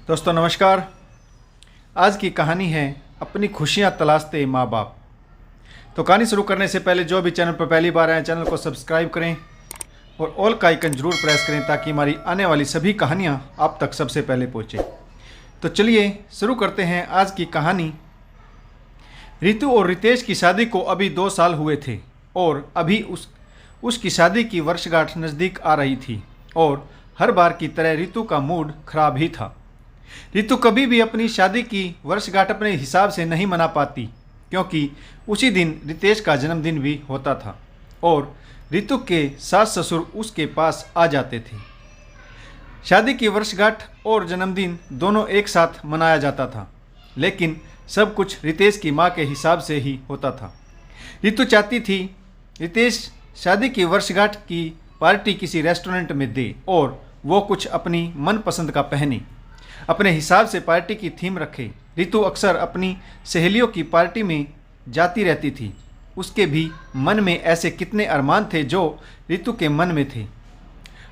दोस्तों नमस्कार। आज की कहानी है अपनी खुशियां तलाशते माँ बाप। तो कहानी शुरू करने से पहले जो भी चैनल पर पहली बार आए चैनल को सब्सक्राइब करें और ऑल का आइकन जरूर प्रेस करें ताकि हमारी आने वाली सभी कहानियां आप तक सबसे पहले पहुंचे। तो चलिए शुरू करते हैं आज की कहानी। रितु और रितेश की शादी को अभी 2 साल हुए थे और अभी उसकी शादी की वर्षगांठ नज़दीक आ रही थी और हर बार की तरह रितु का मूड खराब ही था। रितु कभी भी अपनी शादी की वर्षगांठ अपने हिसाब से नहीं मना पाती क्योंकि उसी दिन रितेश का जन्मदिन भी होता था और रितु के सास ससुर उसके पास आ जाते थे। शादी की वर्षगांठ और जन्मदिन दोनों एक साथ मनाया जाता था, लेकिन सब कुछ रितेश की माँ के हिसाब से ही होता था। रितु चाहती थी रितेश शादी की वर्षगांठ की पार्टी किसी रेस्टोरेंट में दे और वो कुछ अपनी मनपसंद का पहने, अपने हिसाब से पार्टी की थीम रखे। रितु अक्सर अपनी सहेलियों की पार्टी में जाती रहती थी। उसके भी मन में ऐसे कितने अरमान थे जो रितु के मन में थे।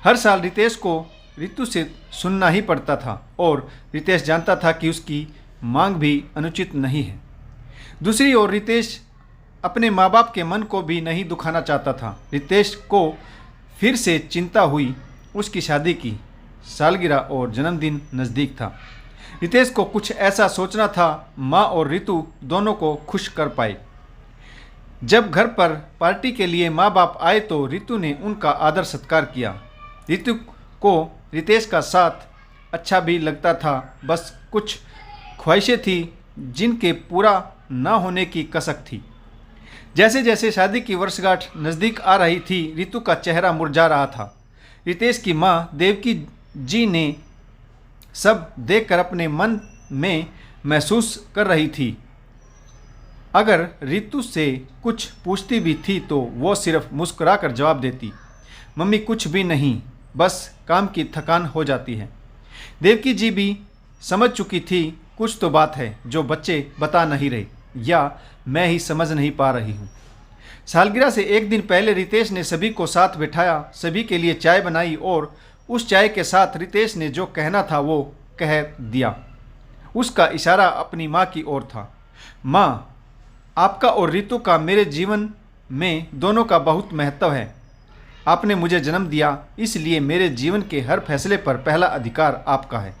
हर साल रितेश को रितु से सुनना ही पड़ता था और रितेश जानता था कि उसकी मांग भी अनुचित नहीं है। दूसरी ओर रितेश अपने माँ बाप के मन को भी नहीं दुखाना चाहता था। रितेश को फिर से चिंता हुई। उसकी शादी की सालगिरह और जन्मदिन नज़दीक था। रितेश को कुछ ऐसा सोचना था माँ और रितु दोनों को खुश कर पाए। जब घर पर पार्टी के लिए माँ बाप आए तो रितु ने उनका आदर सत्कार किया। रितु को रितेश का साथ अच्छा भी लगता था, बस कुछ ख्वाहिशें थी जिनके पूरा न होने की कसक थी। जैसे जैसे शादी की वर्षगांठ नज़दीक आ रही थी रितु का चेहरा मुरझा रहा था। रितेश की माँ देवकी जी ने सब देखकर अपने मन में महसूस कर रही थी। अगर रितु से कुछ पूछती भी थी तो वो सिर्फ मुस्कुराकर जवाब देती, मम्मी कुछ भी नहीं, बस काम की थकान हो जाती है। देवकी जी भी समझ चुकी थी कुछ तो बात है जो बच्चे बता नहीं रहे या मैं ही समझ नहीं पा रही हूँ। सालगिरह से एक दिन पहले रितेश ने सभी को साथ बिठाया, सभी के लिए चाय बनाई और उस चाय के साथ रितेश ने जो कहना था वो कह दिया। उसका इशारा अपनी माँ की ओर था। माँ, आपका और रितु का मेरे जीवन में दोनों का बहुत महत्व है। आपने मुझे जन्म दिया, इसलिए मेरे जीवन के हर फैसले पर पहला अधिकार आपका है।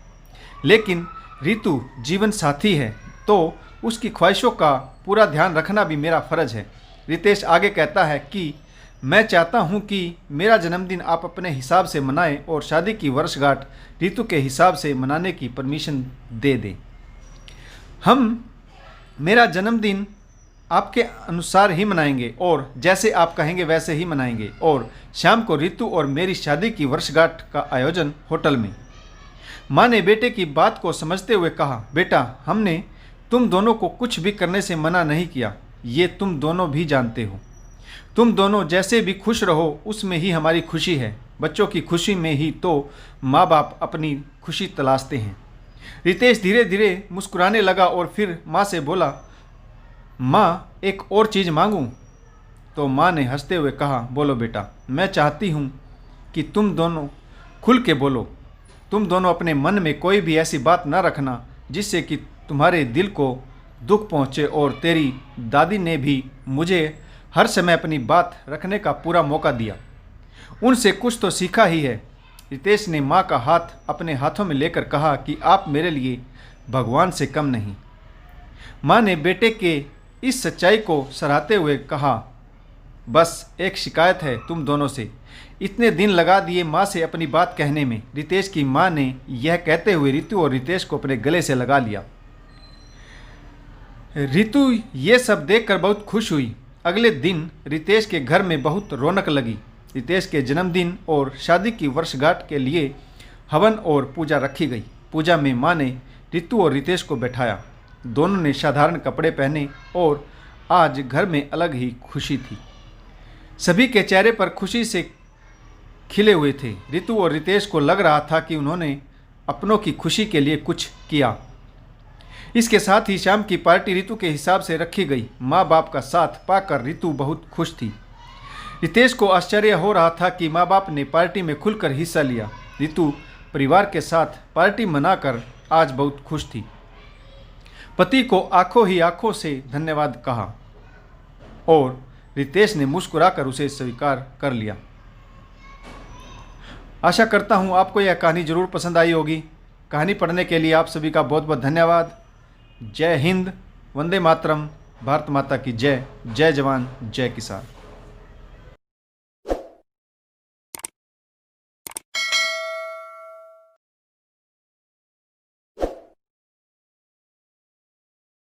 लेकिन रितु जीवन साथी है तो उसकी ख्वाहिशों का पूरा ध्यान रखना भी मेरा फ़र्ज है। रितेश आगे कहता है कि मैं चाहता हूं कि मेरा जन्मदिन आप अपने हिसाब से मनाएं और शादी की वर्षगांठ रितु के हिसाब से मनाने की परमिशन दे दें। हम मेरा जन्मदिन आपके अनुसार ही मनाएंगे और जैसे आप कहेंगे वैसे ही मनाएंगे और शाम को रितु और मेरी शादी की वर्षगांठ का आयोजन होटल में। माँ ने बेटे की बात को समझते हुए कहा, बेटा, हमने तुम दोनों को कुछ भी करने से मना नहीं किया, ये तुम दोनों भी जानते हो। तुम दोनों जैसे भी खुश रहो उसमें ही हमारी खुशी है। बच्चों की खुशी में ही तो माँ बाप अपनी खुशी तलाशते हैं। रितेश धीरे धीरे मुस्कुराने लगा और फिर माँ से बोला, माँ, एक और चीज़ मांगूँ? तो माँ ने हंसते हुए कहा, बोलो बेटा, मैं चाहती हूँ कि तुम दोनों खुल के बोलो। तुम दोनों अपने मन में कोई भी ऐसी बात ना रखना जिससे कि तुम्हारे दिल को दुख पहुँचे और तेरी दादी ने भी मुझे हर समय अपनी बात रखने का पूरा मौका दिया। उनसे कुछ तो सीखा ही है। रितेश ने माँ का हाथ अपने हाथों में लेकर कहा कि आप मेरे लिए भगवान से कम नहीं। माँ ने बेटे के इस सच्चाई को सराहते हुए कहा, बस एक शिकायत है तुम दोनों से। इतने दिन लगा दिए माँ से अपनी बात कहने में। रितेश की माँ ने यह कहते हुए रितु और रितेश को अपने गले से लगा लिया। रितु ये सब देखकर बहुत खुश हुई। अगले दिन रितेश के घर में बहुत रौनक लगी। रितेश के जन्मदिन और शादी की वर्षगांठ के लिए हवन और पूजा रखी गई। पूजा में माँ ने रितु और रितेश को बैठाया। दोनों ने साधारण कपड़े पहने और आज घर में अलग ही खुशी थी। सभी के चेहरे पर खुशी से खिले हुए थे। रितु और रितेश को लग रहा था कि उन्होंने अपनों की खुशी के लिए कुछ किया। इसके साथ ही शाम की पार्टी रितु के हिसाब से रखी गई। माँ बाप का साथ पाकर रितु बहुत खुश थी। रितेश को आश्चर्य हो रहा था कि माँ बाप ने पार्टी में खुलकर हिस्सा लिया। रितु परिवार के साथ पार्टी मनाकर आज बहुत खुश थी। पति को आंखों ही आंखों से धन्यवाद कहा और रितेश ने मुस्कुराकर उसे स्वीकार कर लिया। आशा करता हूँ आपको यह कहानी जरूर पसंद आई होगी। कहानी पढ़ने के लिए आप सभी का बहुत बहुत धन्यवाद। जय हिंद, वंदे मातरम, भारत माता की जय, जय जवान जय किसान।